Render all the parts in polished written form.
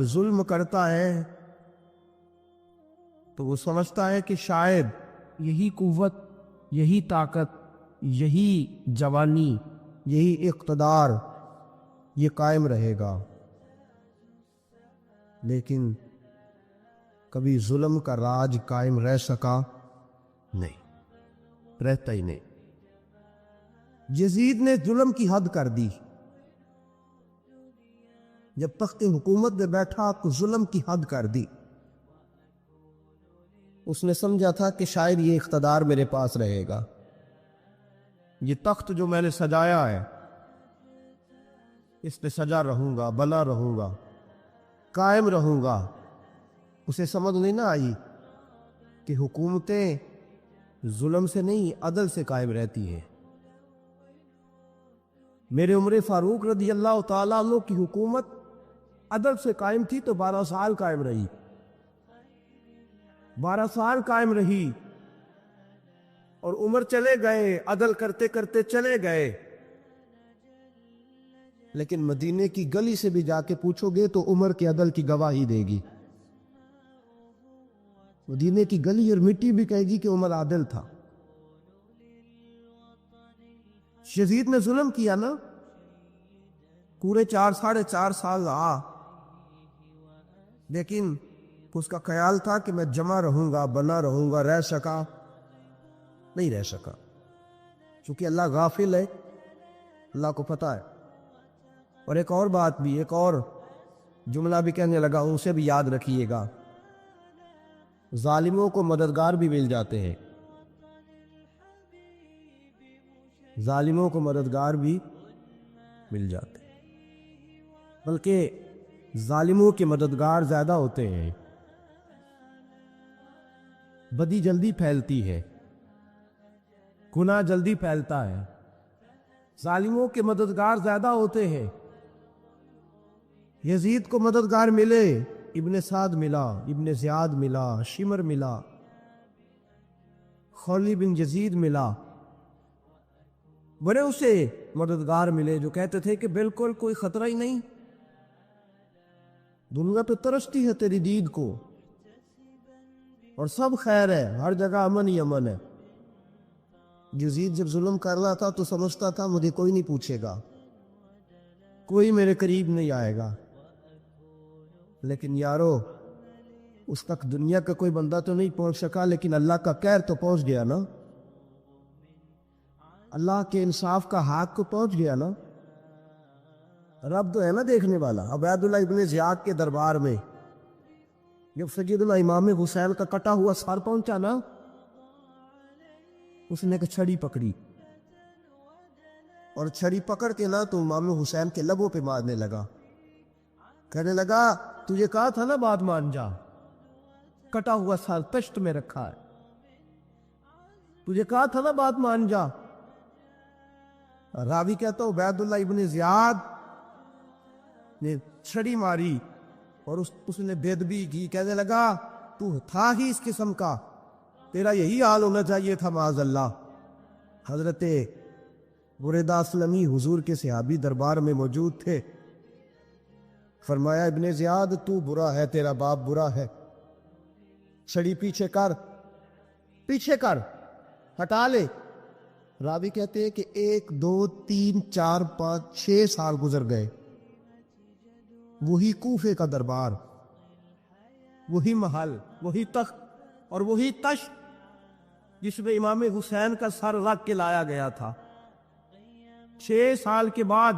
جب ظلم کرتا ہے تو وہ سمجھتا ہے کہ شاید یہی قوت، یہی طاقت، یہی جوانی، یہی اقتدار یہ قائم رہے گا، لیکن کبھی ظلم کا راج قائم رہ سکا نہیں، رہتا ہی نہیں۔ یزید نے ظلم کی حد کر دی، جب تخت حکومت میں بیٹھا تو ظلم کی حد کر دی۔ اس نے سمجھا تھا کہ شاید یہ اقتدار میرے پاس رہے گا، یہ تخت جو میں نے سجایا ہے اس پہ سجا رہوں گا، بنا رہوں گا، قائم رہوں گا۔ اسے سمجھ نہیں نہ آئی کہ حکومتیں ظلم سے نہیں عدل سے قائم رہتی ہیں۔ میرے عمر فاروق رضی اللہ تعالیٰ عنہ کی حکومت عدل سے قائم تھی تو 12 سال قائم رہی، 12 سال قائم رہی، اور عمر چلے گئے، عدل کرتے کرتے چلے گئے، لیکن مدینے کی گلی سے بھی جا کے پوچھو گے تو عمر کے عدل کی گواہی دے گی۔ مدینے کی گلی اور مٹی بھی کہے گی کہ عمر عادل تھا۔ یزید نے ظلم کیا نا، پورے 4 سال رہا، لیکن اس کا خیال تھا کہ میں جمع رہوں گا، بنا رہوں گا، رہ سکا نہیں، رہ سکا، چونکہ اللہ غافل ہے، اللہ کو پتہ ہے۔ اور ایک اور بات بھی، ایک اور جملہ بھی کہنے لگا، اسے بھی یاد رکھیے گا، ظالموں کو مددگار بھی مل جاتے ہیں، ظالموں کو مددگار بھی مل جاتے ہیں، بلکہ ظالموں کے مددگار زیادہ ہوتے ہیں۔ بدی جلدی پھیلتی ہے، گناہ جلدی پھیلتا ہے، ظالموں کے مددگار زیادہ ہوتے ہیں۔ یزید کو مددگار ملے، ابن سعد ملا، ابن زیاد ملا، شمر ملا، خولی بن یزید ملا، بڑے اسے مددگار ملے جو کہتے تھے کہ بالکل کوئی خطرہ ہی نہیں، دنیا تو ترستی ہے تیری دید کو، اور سب خیر ہے، ہر جگہ امن ہی امن ہے۔ یزید جب ظلم کر رہا تھا تو سمجھتا تھا مجھے کوئی نہیں پوچھے گا، کوئی میرے قریب نہیں آئے گا، لیکن یارو اس تک دنیا کا کوئی بندہ تو نہیں پہنچ سکا، لیکن اللہ کا قہر تو پہنچ گیا نا، اللہ کے انصاف کا حق کو پہنچ گیا نا۔ رب تو ہے نا دیکھنے والا۔ عبید اللہ ابن زیاد کے دربار میں جب سیدنا امام حسین کا کٹا ہوا سر پہنچا نا، اس نے ایک چھڑی پکڑی، اور چھڑی پکڑ کے نا تو امام حسین کے لبوں پہ مارنے لگا، کہنے لگا تجھے کہا تھا نا بات مان جا، کٹا ہوا سر پشت میں رکھا ہے، تجھے کہا تھا نا بات مان جا۔ راوی کہتا ہوں عبید اللہ ابن زیاد نے چھڑی ماری اور اس نے بے ادبی کی، کہنے لگا تو تھا ہی اس قسم کا، تیرا یہی حال ہونا چاہیے تھا معاذ اللہ۔ حضرت بریدہ اسلمی حضور کے صحابی دربار میں موجود تھے، فرمایا ابن زیاد تو برا ہے، تیرا باپ برا ہے، چھڑی پیچھے کر، پیچھے کر، ہٹا لے۔ راوی کہتے ہیں کہ 1 2 3 4 5 6 سال گزر گئے، وہی کوفے کا دربار، وہی محل، وہی تخت اور وہی تشت جس میں امام حسین کا سر رکھ کے لایا گیا تھا۔ 6 سال کے بعد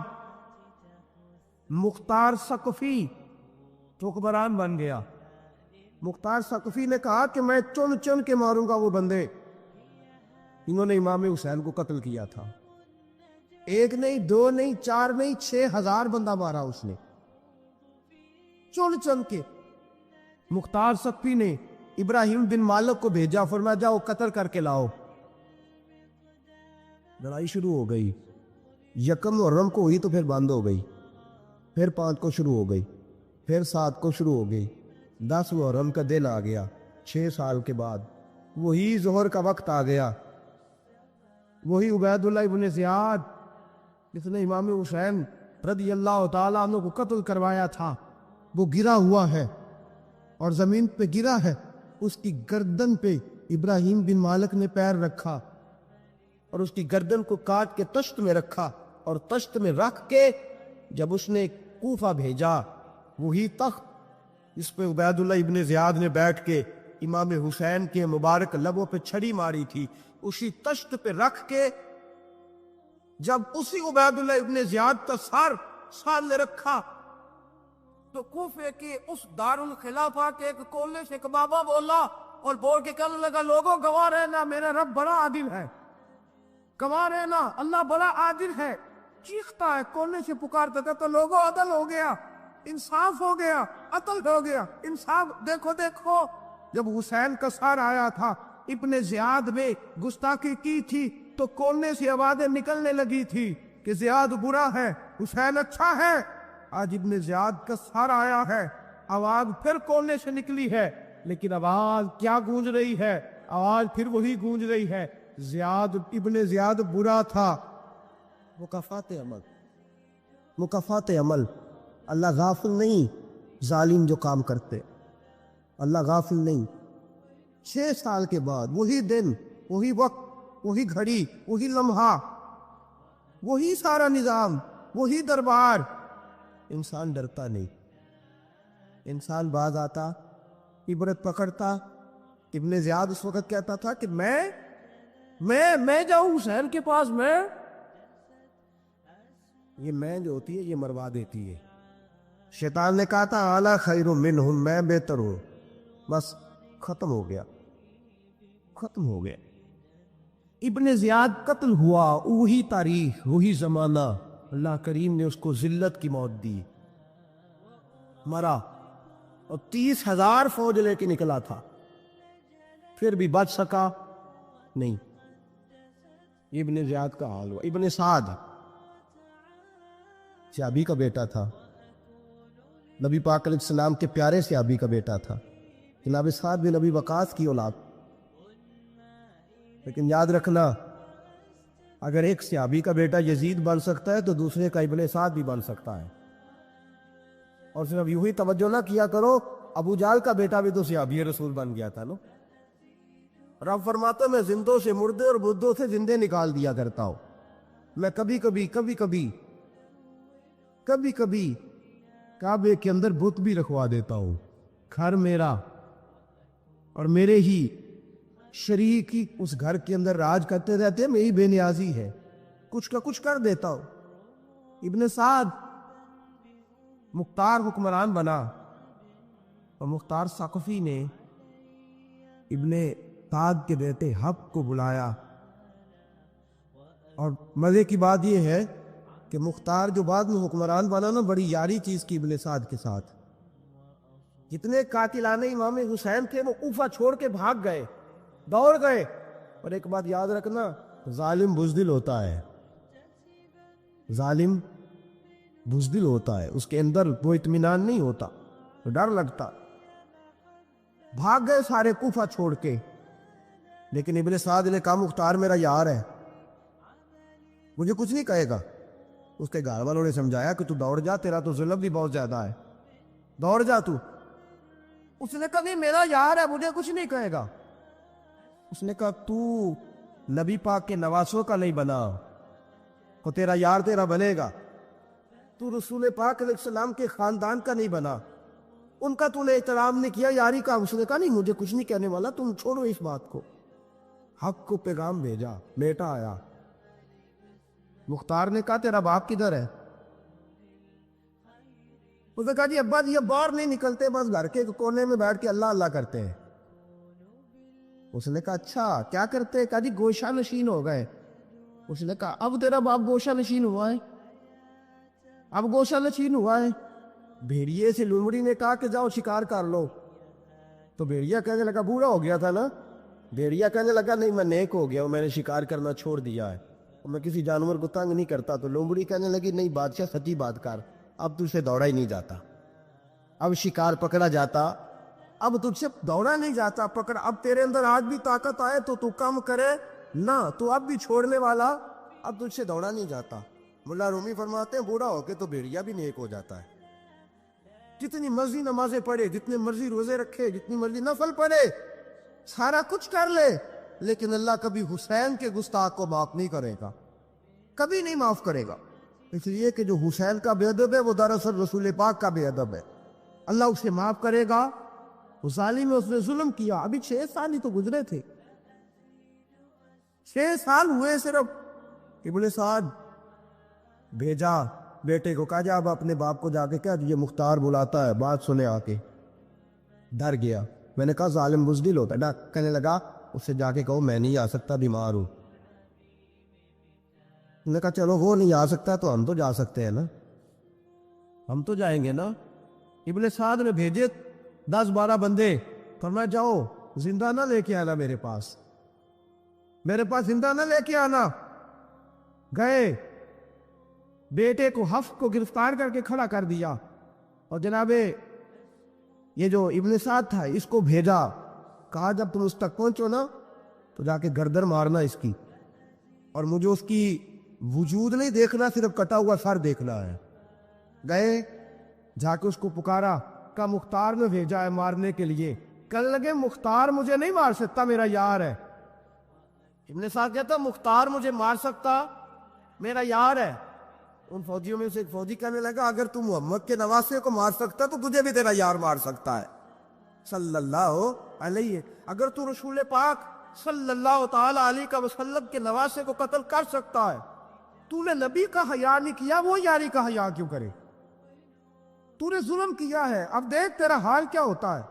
مختار ثقفی حکمران بن گیا۔ مختار ثقفی نے کہا کہ میں چن چن کے ماروں گا وہ بندے انہوں نے امام حسین کو قتل کیا تھا۔ 1 نہیں 2 نہیں 4 نہیں 6000 بندہ مارا اس نے، چن چن کے۔ مختار ثقفی نے ابراہیم بن مالک کو بھیجا، فرمایا جاؤ قتل کر کے لاؤ۔ لڑائی شروع ہو گئی، 1 محرم کو ہوئی تو پھر بند ہو گئی، پھر 5 کو شروع ہو گئی، پھر 7 کو شروع ہو گئی، 10 محرم کا دن آ گیا، 6 سال کے بعد وہی ظہر کا وقت آ گیا، وہی عبید اللہ ابن زیاد جس نے امام حسین رضی اللہ تعالیٰ عنہ کو قتل کروایا تھا، وہ گرا ہوا ہے اور زمین پہ گرا ہے، اس کی گردن پہ ابراہیم بن مالک نے پیر رکھا اور اس کی گردن کو کاٹ کے تشت میں رکھا، اور تشت میں رکھ کے جب اس نے کوفہ بھیجا، وہی تخت جس پہ عبید اللہ ابن زیاد نے بیٹھ کے امام حسین کے مبارک لبوں پہ چھڑی ماری تھی، اسی تشت پہ رکھ کے جب اسی عبید اللہ ابن زیاد کا سر سامنے رکھا تو کوفے کے اس دارالخلافہ کے ایک کولے سے ایک بابا بولا اور بول کے کہنے لگا، لوگوں گواہ رہنا میرا رب بڑا عادل ہے، گواہ رہنا اللہ بڑا عادل ہے۔ چیختا ہے، کولے سے پکارتا تھا تو لوگوں عدل ہو گیا، انصاف ہو گیا، عدل ہو گیا، انصاف، دیکھو دیکھو۔ جب حسین کا سر آیا تھا، ابن زیاد میں گستاخی کی تھی تو کولے سے آوازیں نکلنے لگی تھی کہ زیاد برا ہے، حسین اچھا ہے۔ آج ابن زیاد کا سر آیا ہے، آواز پھر کولے سے نکلی ہے، لیکن آواز کیا گونج رہی ہے؟ آواز پھر وہی گونج رہی ہے، زیاد ابن زیاد برا تھا۔ مکافات عمل، مکافات عمل، اللہ غافل نہیں ظالم جو کام کرتے، اللہ غافل نہیں۔ 6 سال کے بعد وہی دن، وہی وقت، وہی گھڑی، وہی لمحہ، وہی سارا نظام، وہی دربار، انسان ڈرتا نہیں، انسان باز آتا، عبرت پکڑتا۔ ابن زیاد اس وقت کہتا تھا کہ میں جاؤں حسین کے پاس، یہ میں جو ہوتی ہے یہ مروا دیتی ہے۔ شیطان نے کہا تھا اعلیٰ خیر منہم، میں بہتر ہوں، بس ختم ہو گیا، ختم ہو گیا۔ ابن زیاد قتل ہوا، وہی تاریخ، وہی زمانہ، اللہ کریم نے اس کو ذلت کی موت دی، مرا، اور 30,000 فوج لے کے نکلا تھا، پھر بھی بچ سکا نہیں۔ ابن زیاد کا حال ہوا۔ ابن سعد صحابی کا بیٹا تھا، نبی پاک علیہ السلام کے پیارے صحابی کا بیٹا تھا، جناب سعد بن ابی وقاص کی اولاد۔ لیکن یاد رکھنا، اگر ایک صحابی کا بیٹا یزید بن سکتا ہے تو دوسرے کا ابن سعد بھی بن سکتا ہے۔ اور صرف یوں ہی توجہ نہ کیا کرو، ابو جہل کا بیٹا بھی تو صحابی رسول بن گیا تھا نا۔ رب فرماتا میں زندوں سے مردے اور مردوں سے زندے نکال دیا کرتا ہوں۔ میں کبھی کبھی کعبے کے اندر بت بھی رکھوا دیتا ہوں، گھر میرا اور میرے ہی شریک ہی اس گھر کے اندر راج کرتے رہتے ہیں، میری بے نیازی ہے، کچھ کا کچھ کر دیتا ہوں۔ ابن سعد مختار حکمران بنا، اور مختار ثقفی نے ابن سعد کے بیٹے حب کو بلایا، اور مزے کی بات یہ ہے کہ مختار جو بعد میں حکمران بنا نا، بڑی یاری چیز کی ابن سعد کے ساتھ۔ جتنے قاتلان امام حسین تھے وہ کوفہ چھوڑ کے بھاگ گئے، دوڑ گئے۔ اور ایک بات یاد رکھنا، ظالم بزدل ہوتا ہے، ظالم بزدل ہوتا ہے، اس کے اندر وہ اطمینان نہیں ہوتا، ڈر لگتا۔ بھاگ گئے سارے کوفہ چھوڑ کے، لیکن ابن سعد نے کہا مختار میرا یار ہے، مجھے کچھ نہیں کہے گا۔ اس کے گھر والوں نے سمجھایا کہ تو دوڑ جا، تیرا تو ظلم بھی بہت زیادہ ہے، دوڑ جا تو۔ اس نے کہا نہیں میرا یار ہے، مجھے کچھ نہیں کہے گا۔ اس نے کہا تو نبی پاک کے نواسوں کا نہیں بنا، تو تیرا یار تیرا بنے گا۔ تو رسول پاک علیہ السلام کے خاندان کا نہیں بنا، ان کا تو نے احترام نہیں کیا، یاری کا۔ اس نے کہا نہیں مجھے کچھ نہیں کہنے والا، تم چھوڑو اس بات کو۔ حق کو پیغام بھیجا، بیٹا آیا۔ مختار نے کہا تیرا باپ کدھر ہے؟ اس نے کہا جی ابا جی اب باہر نہیں نکلتے، بس گھر کے کونے میں بیٹھ کے اللہ اللہ کرتے ہیں۔ اس نے کہا اچھا کیا کرتے ہیں؟ کہا جی گوشہ نشین ہو گئے۔ اس نے کہا اب تیرا باپ گوشہ نشین ہوا ہے؟ اب گوشہ نشین ہوا ہے؟ بھیڑیے سے لومڑی نے کہا کہ جاؤ شکار کر لو، تو بھیڑیا کہنے لگا بوڑھا ہو گیا تھا نا، بھیڑیا کہنے لگا نہیں میں نیک ہو گیا ہوں، میں نے شکار کرنا چھوڑ دیا ہے، اور میں کسی جانور کو تنگ نہیں کرتا۔ تو لومڑی کہنے لگی نہیں بادشاہ سچی بات کر، اب تجھ سے دوڑا ہی نہیں جاتا، اب شکار پکڑا جاتا، اب تجھ سے دوڑا نہیں جاتا، پکڑ، اب تیرے اندر آج بھی طاقت آئے تو کم کرے نہ، تو اب بھی چھوڑنے والا، اب تجھ سے دوڑا نہیں جاتا۔ ملا رومی فرماتے ہیں بوڑھا ہو کے تو بھیڑیا بھی نیک ہو جاتا ہے۔ جتنی مرضی نمازیں پڑھے، جتنے مرضی روزے رکھے، جتنی مرضی نفل پڑھے، سارا کچھ کر لے، لیکن اللہ کبھی حسین کے گستاخ کو معاف نہیں کرے گا، کبھی نہیں معاف کرے گا۔ اس لیے کہ جو حسین کا بے ادب ہے وہ دراصل رسول پاک کا بے ادب ہے، اللہ اسے معاف کرے گا۔ اس ظالم میں اس نے ظلم کیا، ابھی 6 سال ہی تو گزرے تھے، 6 سال ہوئے صرف۔ ابن سعد بھیجا بیٹے کو، کہا جا اب اپنے باپ کو جا کے کہہ یہ مختار بلاتا ہے، بات سنے آ کے۔ ڈر گیا، میں نے کہا ظالم بزدل ہوتا ہے نا، کہنے لگا اس سے جا کے کہو میں نہیں آ سکتا، بیمار ہوں۔ میں نے کہا چلو وہ نہیں آ سکتا تو ہم تو جا سکتے ہیں نا، ہم تو جائیں گے نا۔ ابن سعد نے بھیجے 10-12 بندے، فرمایا جاؤ زندہ نہ لے کے آنا، میرے پاس زندہ نہ لے کے آنا۔ گئے، بیٹے کو حفص کو گرفتار کر کے کھڑا کر دیا، اور جناب یہ جو ابن سعد تھا اس کو بھیجا، کہا جب تم اس تک پہنچو نا تو جا کے گردن مارنا اس کی، اور مجھے اس کی وجود نہیں دیکھنا، صرف کٹا ہوا سر دیکھنا ہے۔ گئے، جا کے اس کو پکارا، کہا مختار نے بھیجا ہے مارنے کے لیے۔ کہنے لگے مختار مجھے نہیں مار سکتا، میرا یار ہے۔ ابن سعد کہتا مختار مجھے مار سکتا، میرا یار ہے۔ ان فوجیوں میں سے ایک فوجی کہنے لگا اگر تم محمد کے نواسے کو مار سکتا تو تجھے بھی تیرا یار مار سکتا ہے صلی اللہ علیہ۔ اگر تو رسول پاک صلی اللہ تعالی علیہ وسلم کے نواسے کو قتل کر سکتا ہے، تو نے نبی کا حیا نہیں کیا، وہ یاری کا حیا کیوں کرے؟ تو نے ظلم کیا ہے، اب دیکھ تیرا حال کیا ہوتا ہے۔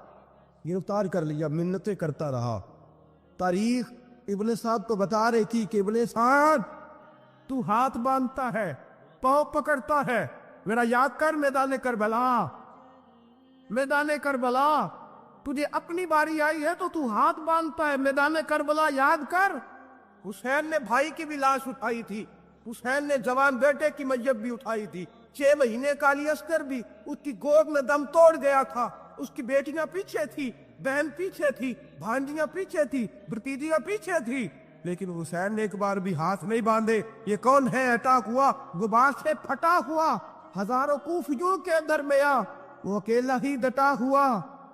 گرفتار کر لیا، منتیں کرتا رہا۔ تاریخ ابن سعد تو بتا رہی تھی کہ ابن سعد تو ہاتھ باندھتا ہے، پاؤں پکڑتا ہے، میرا یاد کر میدان کربلا، تجھے اپنی باری آئی ہے تو تو ہاتھ باندھتا ہے، میدان کربلا یاد کر۔ حسین نے بھائی کی بھی لاش اٹھائی تھی، حسین نے جوان بیٹے کی میت بھی اٹھائی تھی، 6 مہینے کا علی اصغر بھی اس کی گود میں دم توڑ گیا تھا، اس کی بیٹیاں پیچھے تھی، بہن پیچھے تھی، بھانجیاں پیچھے تھی، بھتیجیاں پیچھے تھی، لیکن حسین نے ایک بار بھی ہاتھ نہیں باندھے۔ یہ کون ہے اٹیک ہوا، غبار سے پھٹا ہوا، ہزاروں کوفیوں کے درمیان وہ اکیلا ہی ڈٹا ہوا،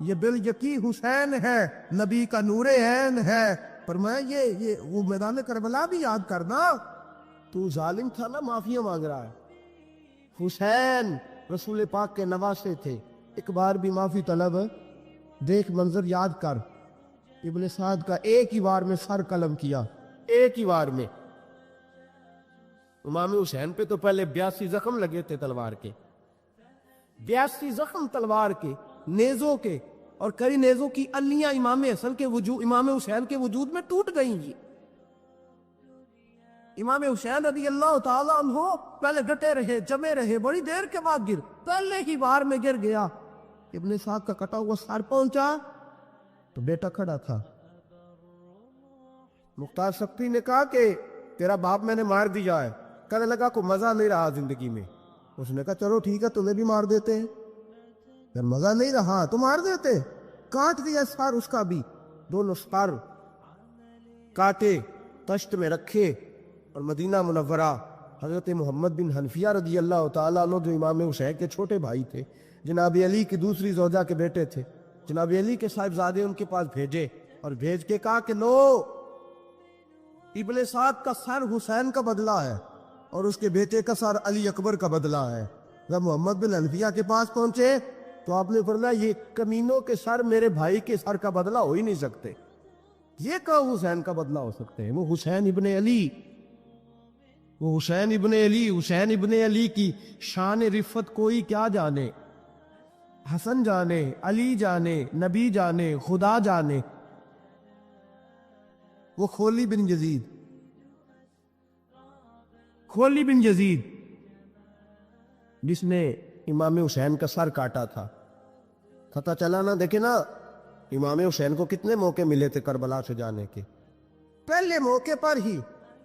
یہ بالیقین حسین ہے، نبی کا نور عین ہے۔ فرمایا یہ وہ میدان کربلا بھی یاد کرنا، تو ظالم تھا نا، معافیاں مانگ رہا ہے۔ حسین رسول پاک کے نواسے تھے، ایک بار بھی معافی طلب دیکھ، منظر یاد کر۔ ابن سعد کا ایک ہی بار میں سر قلم کیا، ایک ہی بار میں۔ امام حسین پہ تو پہلے 82 زخم لگے تھے تلوار کے، 82 زخم تلوار کے، نیزوں کے، اور کئی نیزوں کی انیاں امام حسین کے وجود میں ٹوٹ گئیں گی۔ امام حسین رضی اللہ تعالیٰ عنہ پہلے ڈٹے رہے، جمے رہے، بڑی دیر کے بعد پہلے ہی بار میں گر گیا۔ ابن سعد کا کٹا ہوا سر پہنچا تو بیٹا کھڑا تھا۔ مختار سقفی نے کہا کہ تیرا باپ میں نے مار دیا ہے۔ کہنے لگا کوئی مزہ نہیں رہا زندگی میں۔ اس نے کہا چلو ٹھیک ہے، تمہیں بھی مار دیتے ہیں۔ جب مزہ نہیں رہا تو مار دیتے۔ کاٹ دیا سر اس کا بھی، دونوں سر کاٹے، تشت میں رکھے، اور مدینہ منورہ حضرت محمد بن حنفیہ رضی اللہ تعالیٰ عنہ جو امام حسین کے چھوٹے بھائی تھے، جناب علی کی دوسری زوجہ کے بیٹے تھے، جناب علی کے صاحبزادے ان کے پاس بھیجے، اور بھیج کے کہا کہ لو، ابن سعد کا سر حسین کا بدلہ ہے اور اس کے بیٹے کا سر علی اکبر کا بدلہ ہے۔ جب محمد بن حنفیہ کے پاس پہنچے تو آپ نے فرمایا یہ کمینوں کے سر میرے بھائی کے سر کا بدلہ ہو ہی نہیں سکتے، یہ کہاں حسین کا بدلہ ہو سکتے ہیں؟ وہ حسین ابن علی، وہ حسین ابن علی، حسین ابن علی کی شان رفت کوئی کیا جانے، حسن جانے، علی جانے، نبی جانے، خدا جانے۔ وہ خولی بن یزید جس نے امام حسین کا سر کاٹا تھا، پتہ چلا نا، دیکھیں نا امام حسین کو کتنے موقع ملے تھے کربلا سے جانے کے۔ پہلے موقع پر ہی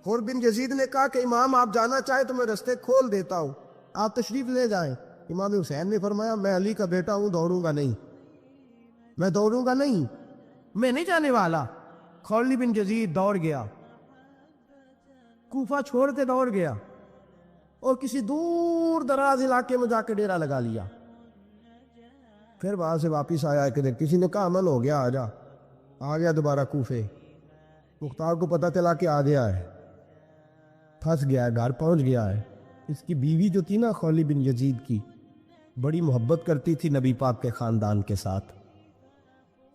خور بن یزید نے کہا کہ امام آپ جانا چاہیں تو میں رستے کھول دیتا ہوں، آپ تشریف لے جائیں۔ امام حسین نے فرمایا میں علی کا بیٹا ہوں، دوڑوں گا نہیں، میں نہیں جانے والا۔ خولد بن یزید دوڑ گیا، کوفہ چھوڑ کے دوڑ گیا، اور کسی دور دراز علاقے میں جا کے ڈیرا لگا لیا۔ پھر وہاں سے واپس آیا کہ کسی نے کہا عمل ہو گیا، آ گیا دوبارہ کوفے۔ مختار کو پتہ چلا کہ آ گیا ہے، پھنس گیا ہے، گھر پہنچ گیا ہے۔ اس کی بیوی جو تھی نا خولی بن یزید کی، بڑی محبت کرتی تھی نبی پاک کے خاندان کے ساتھ۔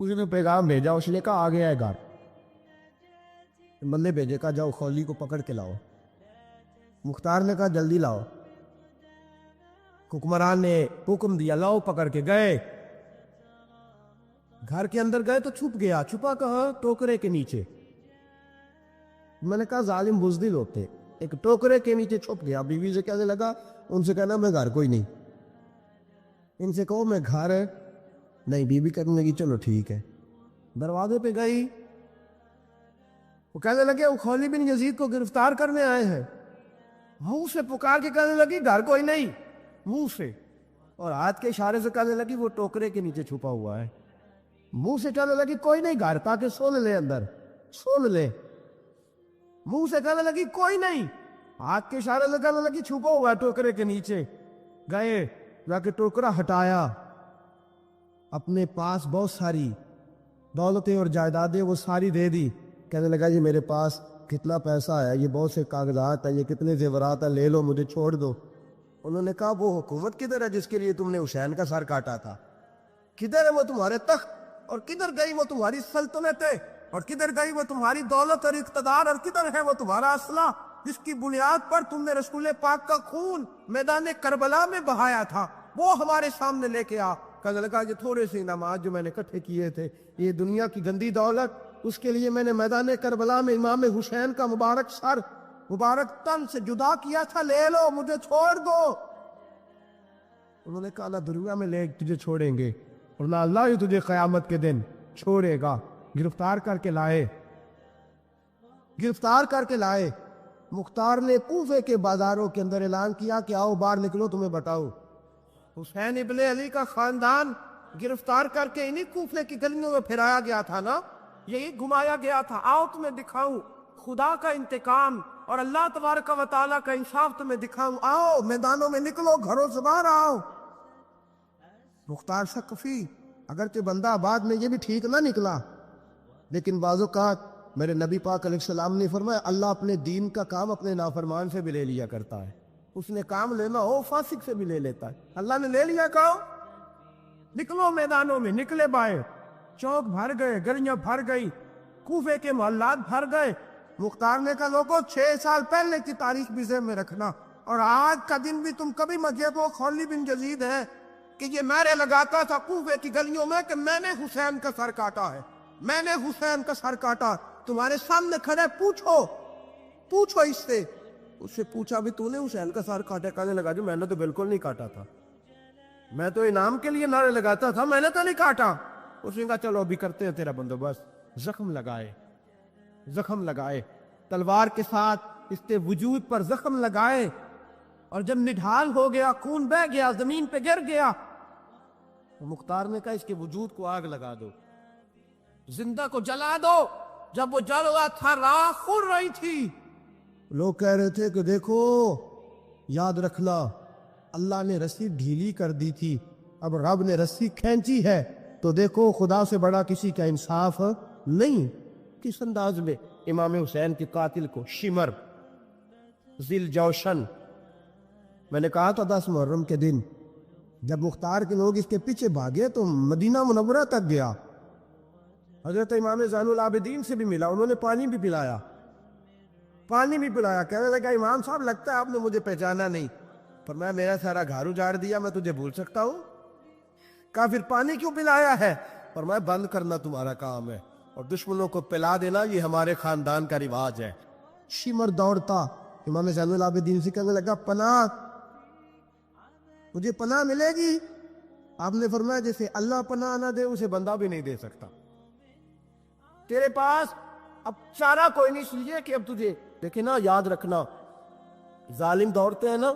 اس نے پیغام بھیجا، اس نے کہا آ گیا ہے گھر۔ بندے بھیجے، کہا جاؤ خولی کو پکڑ کے لاؤ۔ مختار نے کہا جلدی لاؤ۔ حکمران نے حکم دیا، لاؤ پکڑ کے گئے۔ گھر کے اندر گئے تو چھپ گیا۔ چھپا کہاں؟ ٹوکرے کے نیچے۔ میں نے کہا ظالم بزدل ہوتے، ایک ٹوکرے کے نیچے چھپ گیا۔ بیوی سے کہنے لگا، ان سے کہنا میں گھر کوئی نہیں، ان سے کہو میں گھر نہیں۔ بیوی کہنے لگی چلو ٹھیک ہے۔ دروازے پہ گئی، وہ کہنے لگے وہ خولی بن یزید کو گرفتار کرنے آئے ہیں۔ منہ سے پکار کے کہنے لگی گھر کوئی نہیں، منہ سے، اور ہاتھ کے اشارے سے کہنے لگی وہ ٹوکرے کے نیچے چھپا ہوا ہے۔ منہ سے کہنے لگی کوئی نہیں گھر، تاکہ سن لے اندر، سن لے۔ منہ سے کہنے لگی کوئی نہیں، ہاتھ کے اشارے سے کہنے لگی چھپا ہوا ہے ٹوکرے کے نیچے۔ گئے، جا کے ٹوکرا ہٹایا، اپنے پاس بہت ساری دولتیں اور جائیدادیں وہ ساری دے دی۔ کہنے لگا جی میرے پاس کتنا پیسہ ہے، یہ بہت سے کاغذات ہیں، یہ کتنے زیورات ہیں، لے لو، مجھے چھوڑ دو۔ انہوں نے کہا وہ حکومت کدھر ہے جس کے لیے تم نے حسین کا سر کاٹا تھا؟ کدھر ہے وہ تمہارے تخت، اور کدھر گئی وہ تمہاری سلطنتیں، اور کدھر گئی وہ تمہاری دولت اور اقتدار، اور کدھر ہے وہ تمہارا اسلحہ جس کی بنیاد پر تم نے رسول پاک کا خون میدان کربلا میں بہایا تھا؟ وہ ہمارے سامنے لے کے آ۔ کہنے لگا یہ تھوڑے سے انعامات جو میں نے اکٹھے کیے تھے، یہ دنیا کی گندی دولت، اس کے لیے میں نے میدان کربلا میں امام حسین کا مبارک سر مبارک تن سے جدا کیا تھا، لے لو، مجھے چھوڑ دو۔ انہوں نے کہا نہ دنیا میں لے تجھے چھوڑیں گے، اور نہ اللہ ہی تجھے قیامت کے دن چھوڑے گا۔ گرفتار کر کے لائے، گرفتار کر کے لائے۔ مختار نے کوفے کے بازاروں کے اندر اعلان کیا کہ آؤ باہر نکلو، تمہیں بتاؤ حسین ابن علی کا خاندان گرفتار کر کے انہی کوفے کی گلیوں میں پھرایا گیا تھا نا، یہی گھمایا گیا تھا، آؤ تمہیں دکھاؤں خدا کا انتقام اور اللہ تبارک و تعالیٰ کا انصاف تمہیں دکھاؤں، آؤ میدانوں میں نکلو، گھروں سے باہر آؤ۔ مختار ثقفی اگرچہ بندہ آباد میں یہ بھی ٹھیک نہ نکلا، لیکن بعض اوقات میرے نبی پاک علیہ السلام نے فرمایا اللہ اپنے دین کا کام اپنے نافرمان سے بھی لے لیا کرتا ہے۔ اس نے کام لینا ہو فاسق سے بھی لے لیتا ہے۔ اللہ نے لے لیا کام، نکلو میدانوں میں، نکلے باہر، چوک بھر گئے، گلیاں بھر گئی، کوفے کے محلات بھر گئے۔ مختار نے کہا لوگوں 6 سال پہلے کی تاریخ بھی ذہن میں رکھنا، اور آج کا دن بھی تم کبھی مت یہ وہ خولی بن یزید ہے کہ یہ نعرے لگاتا تھا کوفے کی گلیوں میں کہ میں نے حسین کا سر کاٹا ہے، میں نے حسین کا سر کاٹا۔ تمہارے سامنے کھڑا ہے، پوچھو اس سے پوچھا بھی تو نے حسین کا سر کاٹا؟ کہنے لگا جو میں نے تو بالکل نہیں کاٹا تھا، میں تو انعام کے لیے نعرے لگاتا تھا، میں نے تو نہیں کاٹا۔ اس نے کہا چلو ابھی کرتے ہیں تیرا بندوبست۔ زخم لگائے تلوار کے ساتھ، اس کے وجود پر زخم لگائے، اور جب نڈھال ہو گیا، خون بہ گیا، زمین پہ گر گیا، مختار نے کہا اس کے وجود کو آگ لگا دو، زندہ کو جلا دو۔ جب وہ جل رہا تھا راکھ اڑ رہی تھی۔ لوگ کہہ رہے تھے کہ دیکھو یاد رکھنا اللہ نے رسی ڈھیلی کر دی تھی، اب رب نے رسی کھینچی ہے، تو دیکھو خدا سے بڑا کسی کا انصاف نہیں۔ کس انداز میں امام حسین کے قاتل کو شمر ذیل جوشن، میں نے کہا تھا 10 محرم کے دن جب مختار کے لوگ اس کے پیچھے بھاگے تو مدینہ منورہ تک گیا، حضرت امام زین العابدین سے بھی ملا، انہوں نے پانی بھی پلایا، کہنے لگا امام صاحب لگتا ہے آپ نے مجھے پہچانا نہیں۔ فرمایا میرا سارا گھر اجاڑ دیا، میں تجھے بھول سکتا ہوں؟ کہا پھر پانی کیوں پلایا ہے؟ فرمایا بند کرنا تمہارا کام ہے، اور دشمنوں کو پلا دینا یہ ہمارے خاندان کا رواج ہے۔ شمر دوڑتا امام زین العابدین سے کہنے لگا پناہ، مجھے پناہ ملے گی؟ آپ نے فرمایا جیسے اللہ پناہ نہ دے اسے بندہ بھی نہیں دے سکتا، تیرے پاس اب چارہ کوئی نہیں، اس لیے کہ اب تجھے دیکھیں نا، یاد رکھنا ظالم دوڑتے ہیں نا،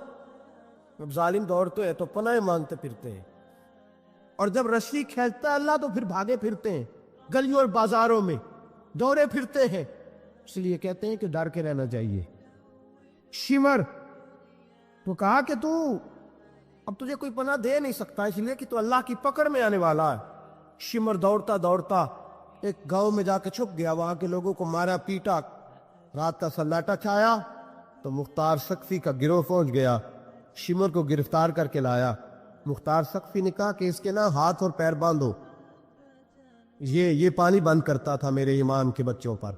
اب ظالم دوڑتے ہیں تو پناہ مانگتے پھرتے ہیں، اور جب رسی کھینچتا ہے اللہ تو پھر بھاگے پھرتے ہیں، گلیوں اور بازاروں میں دوڑے پھرتے ہیں، اس لیے کہتے ہیں کہ ڈر کے رہنا چاہیے۔ شمر تو کہا کہ تو اب تجھے کوئی پناہ دے نہیں سکتا، اس لیے کہ تو اللہ کی پکڑ میں آنے والا ہے۔ شمر دوڑتا دوڑتا ایک گاؤں میں جا کے چھپ گیا، وہاں کے لوگوں کو مارا پیٹا، رات کا سناٹا چھایا تو مختار سقفی کا گروہ پہنچ گیا، شمر کو گرفتار کر کے لایا۔ مختار سقفی نے کہا کہ اس کے نا ہاتھ اور پیر باندھو، یہ پانی بند کرتا تھا میرے امام کے بچوں پر،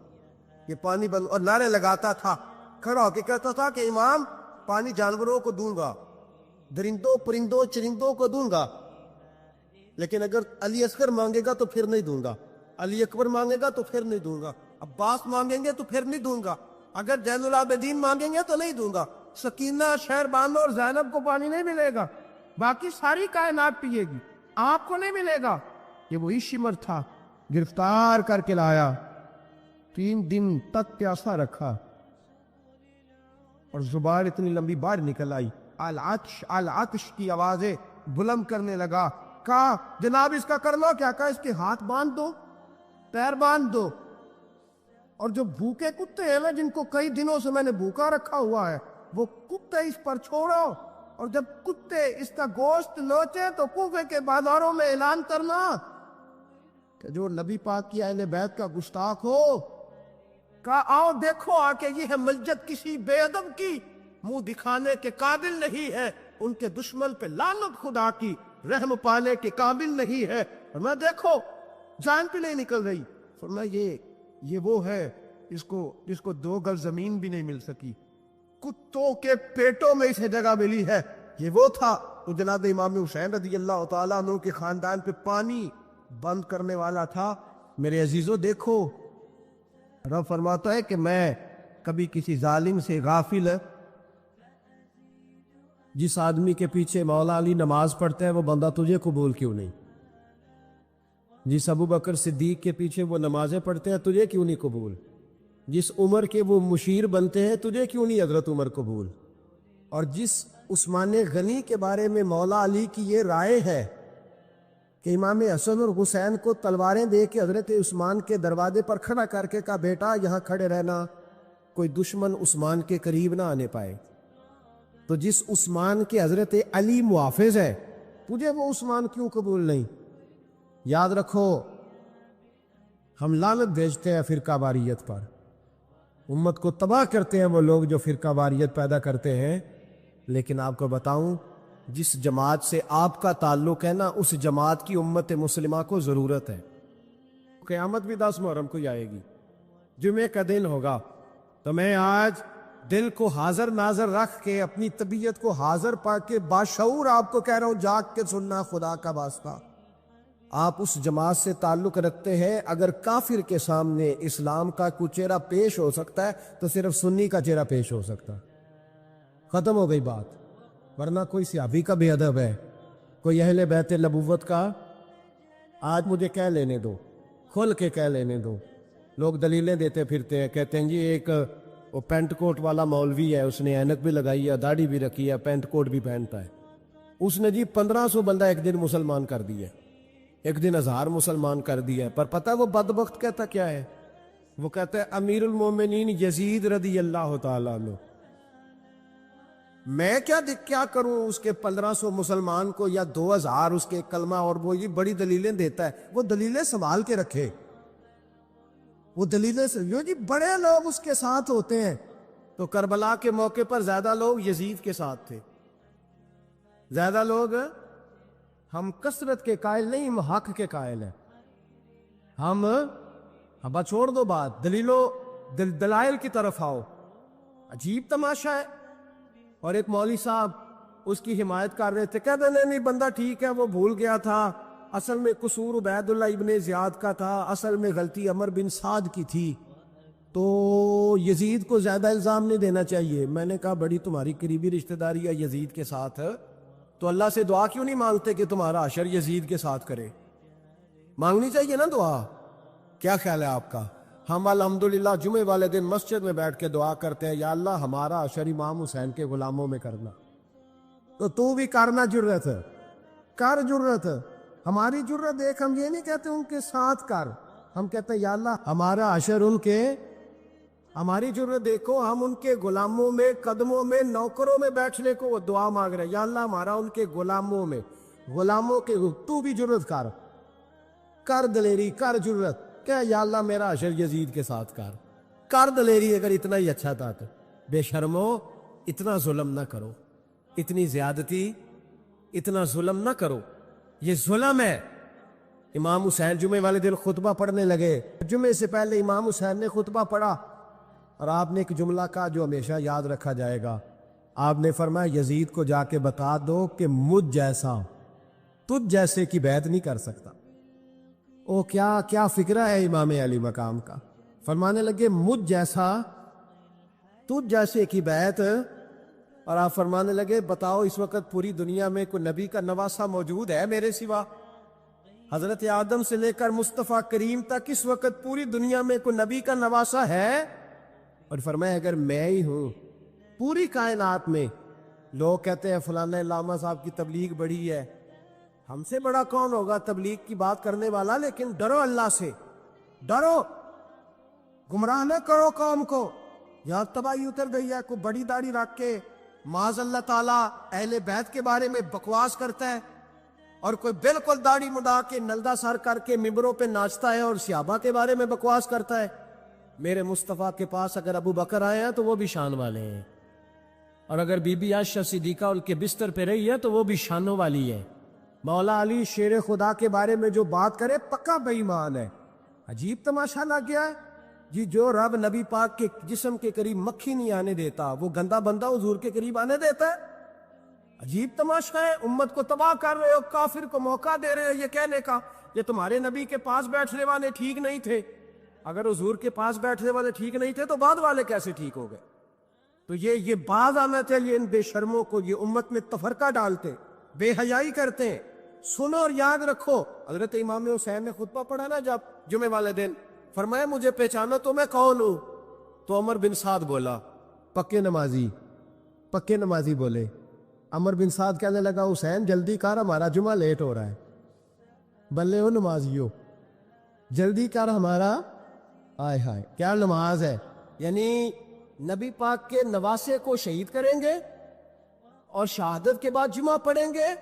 یہ پانی بند، اور نعرے لگاتا تھا، کھڑا ہو کے کہتا تھا کہ امام پانی جانوروں کو دوں گا، درندوں پرندوں چرندوں کو دوں گا، لیکن اگر علی اصغر مانگے گا تو پھر نہیں دوں گا، علی اکبر مانگے گا تو پھر نہیں دوں گا، عباس مانگیں گے تو پھر نہیں دوں گا، اگر زین العابدین مانگیں گے تو نہیں دوں گا، سکینہ شہر بانو اور زینب کو پانی نہیں ملے گا، باقی ساری کائنات پیے گی، آپ کو نہیں ملے گا۔ یہ وہی شمر تھا، گرفتار کر کے لایا، 3 دن تک پیاسا رکھا، اور زبان اتنی لمبی باہر نکل آئی، العطش العطش کی آوازیں بلند کرنے لگا، کہا جناب اس کا کر لو کیا؟ کہا اس کے ہاتھ باندھ دو، پیر باندھ دو، اور جو بھوکے کتے ہیں نا، جن کو کئی دنوں سے میں نے بھوکا رکھا ہوا ہے، وہ کتے اس پر چھوڑو، اور جب کتے اس کا گوشت نوچے تو کوفے کے بازاروں میں اعلان کرنا کہ جو نبی پاک کی اہل بیت کا گستاخ ہو، کہا آؤ دیکھو آ کے یہ ہے ملجت کسی بے ادب کی، منہ دکھانے کے قابل نہیں ہے، ان کے دشمن پہ لعنت خدا کی، رحم پانے کے قابل نہیں ہے، اور میں دیکھو جان پہ نہیں نکل رہی۔ فرمایا یہ وہ ہے جس کو 2 گز زمین بھی نہیں مل سکی، کتوں کے پیٹوں میں اسے جگہ ملی ہے، یہ وہ تھا جو جناب امام حسین رضی اللہ تعالیٰ عنہ کے خاندان پہ پانی بند کرنے والا تھا۔ میرے عزیزو دیکھو، رب فرماتا ہے کہ میں کبھی کسی ظالم سے غافل، جس آدمی کے پیچھے مولا علی نماز پڑھتا ہے وہ بندہ تجھے قبول کیوں نہیں؟ جس ابو بکر صدیق کے پیچھے وہ نمازیں پڑھتے ہیں تجھے کیوں نہیں قبول؟ جس عمر کے وہ مشیر بنتے ہیں تجھے کیوں نہیں حضرت عمر قبول؟ اور جس عثمان غنی کے بارے میں مولا علی کی یہ رائے ہے کہ امام حسن اور حسین کو تلواریں دے کے حضرت عثمان کے دروازے پر کھڑا کر کے کہا بیٹا یہاں کھڑے رہنا، کوئی دشمن عثمان کے قریب نہ آنے پائے، تو جس عثمان کے حضرت علی محافظ ہے تجھے وہ عثمان کیوں قبول نہیں؟ یاد رکھو، ہم لعنت بھیجتے ہیں فرقہ واریت پر، امت کو تباہ کرتے ہیں وہ لوگ جو فرقہ واریت پیدا کرتے ہیں، لیکن آپ کو بتاؤں جس جماعت سے آپ کا تعلق ہے نا، اس جماعت کی امت مسلمہ کو ضرورت ہے۔ قیامت بھی 10 محرم کو ہی آئے گی، جمعے کا دن ہوگا، تو میں آج دل کو حاضر ناظر رکھ کے، اپنی طبیعت کو حاضر پا کے باشعور آپ کو کہہ رہا ہوں، جاگ کے سننا خدا کا واسطہ، آپ اس جماعت سے تعلق رکھتے ہیں، اگر کافر کے سامنے اسلام کا کوئی چہرہ پیش ہو سکتا ہے تو صرف سنی کا چہرہ پیش ہو سکتا، ختم ہو گئی بات۔ ورنہ کوئی صحابی کا بے ادب ہے، کوئی اہل بیت نبوت کا، آج مجھے کہہ لینے دو، کھل کے کہہ لینے دو، لوگ دلیلیں دیتے پھرتے ہیں، کہتے ہیں جی ایک وہ پینٹ کوٹ والا مولوی ہے، اس نے اینک بھی لگائی ہے، داڑھی بھی رکھی ہے، پینٹ کوٹ بھی پہنتا ہے، اس نے جی 1500 بندہ ایک دن مسلمان کر دیا، ایک دن 1000 مسلمان کر دیا، پر پتہ وہ بدبخت کہتا کیا ہے؟ وہ کہتا ہے امیر المومنین یزید رضی اللہ تعالیٰ عنہ، میں کیا کروں اس کے 1500 مسلمان کو یا 2000 اس کے کلمہ، اور وہ یہ بڑی دلیلیں دیتا ہے، وہ دلیلیں سنبھال کے رکھے، وہ دلیلیں سے جو جی بڑے لوگ اس کے ساتھ ہوتے ہیں، تو کربلا کے موقع پر زیادہ لوگ یزید کے ساتھ تھے، زیادہ لوگ، ہم کثرت کے قائل نہیں، ہم حق کے قائل ہیں، ہم بس چھوڑ دو بات، دلائل کی طرف آؤ۔ عجیب تماشا ہے، اور ایک مولوی صاحب اس کی حمایت کر رہے تھے، کہتے نہیں بندہ ٹھیک ہے، وہ بھول گیا تھا، اصل میں قصور عبید اللہ ابن زیاد کا تھا، اصل میں غلطی عمر بن سعد کی تھی، تو یزید کو زیادہ الزام نہیں دینا چاہیے۔ میں نے کہا بڑی تمہاری قریبی رشتہ داری ہے یزید کے ساتھ، تو اللہ سے دعا کیوں نہیں مانگتے کہ تمہارا حشر یزید کے ساتھ کرے؟ مانگنی چاہیے نا دعا، کیا خیال ہے آپ کا؟ ہم الحمدللہ جمعے والے دن مسجد میں بیٹھ کے دعا کرتے ہیں، یا اللہ ہمارا حشر امام حسین کے غلاموں میں کرنا، تو بھی کرنا، جرت کر، جرت ہماری جرت دیکھ، ہم یہ نہیں کہتے ان کے ساتھ کر، ہم کہتے ہیں یا اللہ ہمارا حشر ان کے ہماری ضرورت دیکھو، ہم ان کے غلاموں میں، قدموں میں، نوکروں میں بیٹھنے کو وہ دعا مانگ رہے ہیں، یا اللہ ہمارا ان کے غلاموں میں، غلاموں کے تو بھی ضرورت کر دلیری، کر ضرورت کہ یا اللہ میرا حشر یزید کے ساتھ کر دلیری۔ اگر اتنا ہی اچھا تھا تو بے شرمو اتنا ظلم نہ کرو، اتنی زیادتی، اتنا ظلم نہ کرو، یہ ظلم ہے۔ امام حسین جمعے والے دن خطبہ پڑھنے لگے، جمعے سے پہلے امام حسین نے خطبہ پڑھا اور آپ نے ایک جملہ کہا جو ہمیشہ یاد رکھا جائے گا۔ آپ نے فرمایا یزید کو جا کے بتا دو کہ مجھ جیسا تجھ جیسے کی بیعت نہیں کر سکتا۔ او کیا فکرہ ہے امام علی مقام کا۔ فرمانے لگے مجھ جیسا تجھ جیسے کی بیعت، اور آپ فرمانے لگے بتاؤ اس وقت پوری دنیا میں کوئی نبی کا نواسہ موجود ہے میرے سوا؟ حضرت آدم سے لے کر مصطفیٰ کریم تک اس وقت پوری دنیا میں کوئی نبی کا نواسہ ہے؟ اور فرمایا اگر میں ہی ہوں پوری کائنات میں، لوگ کہتے ہیں فلانا علامہ صاحب کی تبلیغ بڑی ہے، ہم سے بڑا کون ہوگا تبلیغ کی بات کرنے والا؟ لیکن ڈرو اللہ سے، ڈرو، گمراہ نہ کرو قوم کو۔ یہاں تباہی اتر گئی ہے، کوئی بڑی داڑھی رکھ کے معاذ اللہ تعالیٰ اہل بیت کے بارے میں بکواس کرتا ہے، اور کوئی بالکل داڑھی مڈا کے نلدا سر کر کے ممبروں پہ ناچتا ہے اور صحابہ کے بارے میں بکواس کرتا ہے۔ میرے مصطفیٰ کے پاس اگر ابو بکر آئے ہیں تو وہ بھی شان والے ہیں، اور اگر بی بی عائشہ صدیقہ ان کے بستر پہ رہی ہے تو وہ بھی شانوں والی ہے۔ مولا علی شیر خدا کے بارے میں جو بات کرے پکا بے ایمان ہے۔ عجیب تماشا لگ گیا ہے جی، جو رب نبی پاک کے جسم کے قریب مکھی نہیں آنے دیتا وہ گندا بندہ حضور کے قریب آنے دیتا ہے؟ عجیب تماشا ہے، امت کو تباہ کر رہے ہو، کافر کو موقع دے رہے ہو یہ کہنے کا یہ تمہارے نبی کے پاس بیٹھنے والے ٹھیک نہیں تھے۔ اگر حضور کے پاس بیٹھنے والے ٹھیک نہیں تھے تو بعد والے کیسے ٹھیک ہو گئے؟ تو یہ باز آنا چاہیے ان بے شرموں کو، یہ امت میں تفرقہ ڈالتے، بے حیائی کرتے ہیں۔ سنو اور یاد رکھو، حضرت امام حسین نے خطبہ پڑھا نا جب جمعے والے دن، فرمایا مجھے پہچانا تو میں کون ہوں؟ تو عمر بن سعد بولا، پکے نمازی بولے۔ عمر بن سعد کہنے لگا حسین جلدی کر ہمارا جمعہ لیٹ ہو رہا ہے۔ بلے ہو نمازیو، جلدی کر ہمارا، آئے ہائے کیا نماز ہے، یعنی نبی پاک کے نواسے کو شہید کریں گے اور شہادت کے بعد جمعہ پڑھیں گے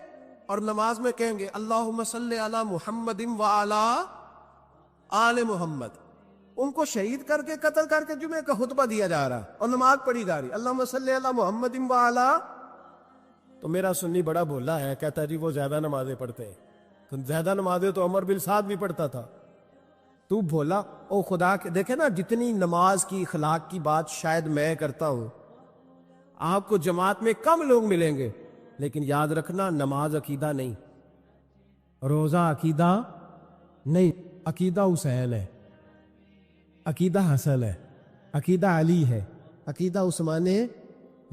اور نماز میں کہیں گے اللہم صلی علی محمد وعلی آل محمد۔ ان کو شہید کر کے قتل کر کے جمعے کا خطبہ دیا جا رہا اور نماز پڑھی جا رہی اللہم صلی علی محمد وعلی۔ تو میرا سنی بڑا بولا ہے، کہتا جی وہ زیادہ نمازیں پڑھتے ہیں۔ تو زیادہ نمازیں تو عمر بن سعد بھی پڑھتا تھا، تو بولا او خدا کے دیکھے نا، جتنی نماز کی اخلاق کی بات شاید میں کرتا ہوں، آپ کو جماعت میں کم لوگ ملیں گے، لیکن یاد رکھنا نماز عقیدہ نہیں، روزہ عقیدہ نہیں، عقیدہ حسین ہے، عقیدہ حسن ہے، عقیدہ علی ہے، عقیدہ عثمان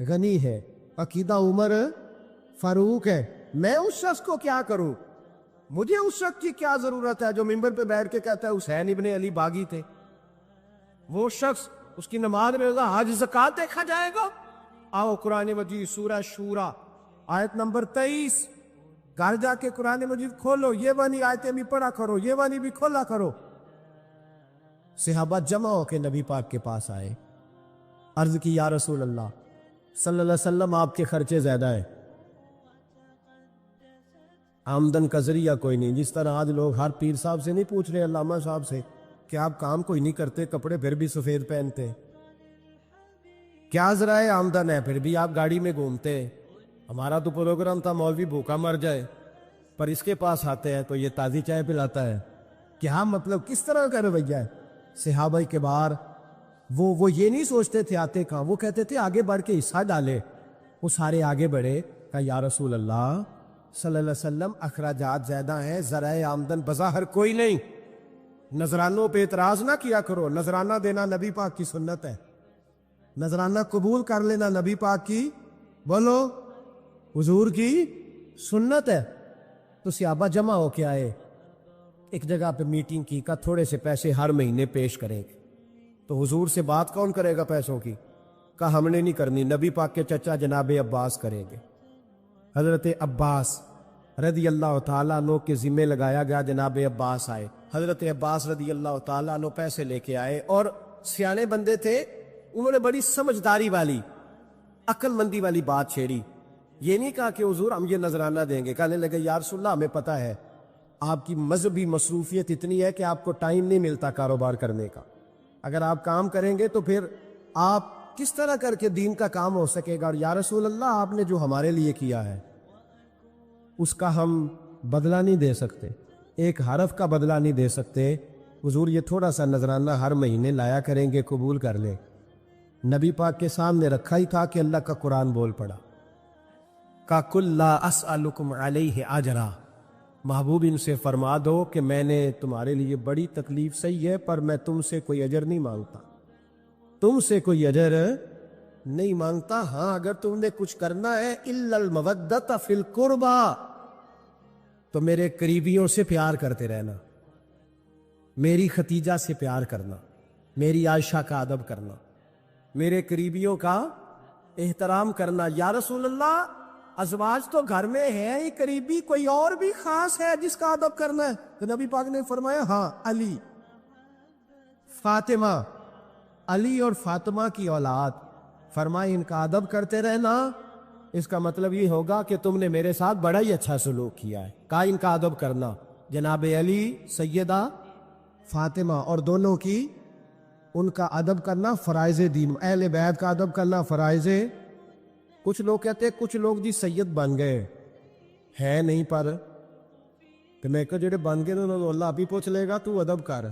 غنی ہے، عقیدہ عمر فاروق ہے۔ میں اس شخص کو کیا کروں؟ مجھے اس شخص کی کیا ضرورت ہے جو ممبر پہ بیٹھ کے کہتا ہے حسین ابن علی باغی تھے؟ وہ شخص، اس کی نماز میں ہوگا، حج زکوٰۃ دیکھا جائے گا۔ آؤ قرآن مجید سورہ شورا آیت نمبر 23، گھر جا کے قرآن مجید کھولو، یہ وانی آیتیں بھی پڑھا کرو، یہ وانی بھی کھولا کرو۔ صحابہ جمع ہو کے نبی پاک کے پاس آئے، عرض کی یا رسول اللہ صلی اللہ علیہ وسلم آپ کے خرچے زیادہ ہیں، آمدن کا ذریعہ کوئی نہیں۔ جس طرح آج لوگ ہر پیر صاحب سے نہیں پوچھ رہے، علامہ صاحب سے، کہ آپ کام کوئی نہیں کرتے، کپڑے پھر بھی سفید پہنتے ہیں، کیا ذرائع آمدن ہے، پھر بھی آپ گاڑی میں گھومتے ہیں۔ ہمارا تو پروگرام تھا مولوی بھوکا مر جائے، پر اس کے پاس آتے ہیں تو یہ تازی چائے پلاتا ہے، کیا مطلب کس طرح کا رویہ ہے؟ صحابہ کے بار وہ یہ نہیں سوچتے تھے آتے کہاں، وہ کہتے تھے آگے بڑھ کے حصہ ڈالے۔ وہ سارے آگے بڑھے، کہا یا رسول اللہ صلی اللہ علیہ وسلم اخراجات زیادہ ہیں، ذرائع آمدن بظاہر کوئی نہیں، نذرانوں پہ اعتراض نہ کیا کرو، نذرانہ دینا نبی پاک کی سنت ہے، نذرانہ قبول کر لینا نبی پاک کی، بولو حضور کی سنت ہے۔ تو صحابہ جمع ہو کے آئے، ایک جگہ پہ میٹنگ کی، کہا تھوڑے سے پیسے ہر مہینے پیش کریں گے۔ تو حضور سے بات کون کرے گا پیسوں کی؟ کہا ہم نے نہیں کرنی، نبی پاک کے چچا جناب عباس کریں گے۔ حضرت عباس رضی اللہ تعالیٰ عنہ کے ذمہ لگایا گیا، جناب عباس آئے، حضرت عباس رضی اللہ تعالیٰ عنہ پیسے لے کے آئے، اور سیانے بندے تھے، انہوں نے بڑی سمجھداری والی عقل مندی والی بات چھیڑی. یہ نہیں کہا کہ حضور ہم یہ نذرانہ دیں گے. کہنے لگے یا رسول اللہ ہمیں پتہ ہے آپ کی مذہبی مصروفیت اتنی ہے کہ آپ کو ٹائم نہیں ملتا کاروبار کرنے کا. اگر آپ کام کریں گے تو پھر آپ کس طرح کر کے دین کا کام ہو سکے گا. اور یا رسول اللہ آپ نے جو ہمارے لیے کیا ہے اس کا ہم بدلہ نہیں دے سکتے, ایک حرف کا بدلہ نہیں دے سکتے. حضور یہ تھوڑا سا نذرانہ ہر مہینے لایا کریں گے, قبول کر لیں. نبی پاک کے سامنے رکھا ہی تھا کہ اللہ کا قرآن بول پڑا. کا کل لا اسألکم علیہ اجرا, محبوب ان سے فرما دو کہ میں نے تمہارے لیے بڑی تکلیف سہی ہے پر میں تم سے کوئی اجر نہیں مانگتا, تم سے کوئی اجر نہیں مانگتا. ہاں اگر تم نے کچھ کرنا ہے الا المودۃ فی القربى, تو میرے قریبیوں سے پیار کرتے رہنا, میری ختیجہ سے پیار کرنا, میری عائشہ کا ادب کرنا, میرے قریبیوں کا احترام کرنا. یا رسول اللہ ازواج تو گھر میں ہے ہی, قریبی کوئی اور بھی خاص ہے جس کا ادب کرنا ہے؟ تو نبی پاک نے فرمایا ہاں علی, فاطمہ, علی اور فاطمہ کی اولاد. فرمائے ان کا ادب کرتے رہنا, اس کا مطلب یہ ہوگا کہ تم نے میرے ساتھ بڑا ہی اچھا سلوک کیا ہے. کہا ان کا ادب کرنا, جناب علی, سیدہ فاطمہ, اور دونوں کی ان کا ادب کرنا فرائض دین, اہل بیت کا ادب کرنا فرائض. کچھ لوگ کہتے ہیں کچھ لوگ جی سید بن گئے ہے نہیں, پر کہ میں کہ جڑے بن گئے انہوں نے اللہ بھی پوچھ لے گا تو ادب کر.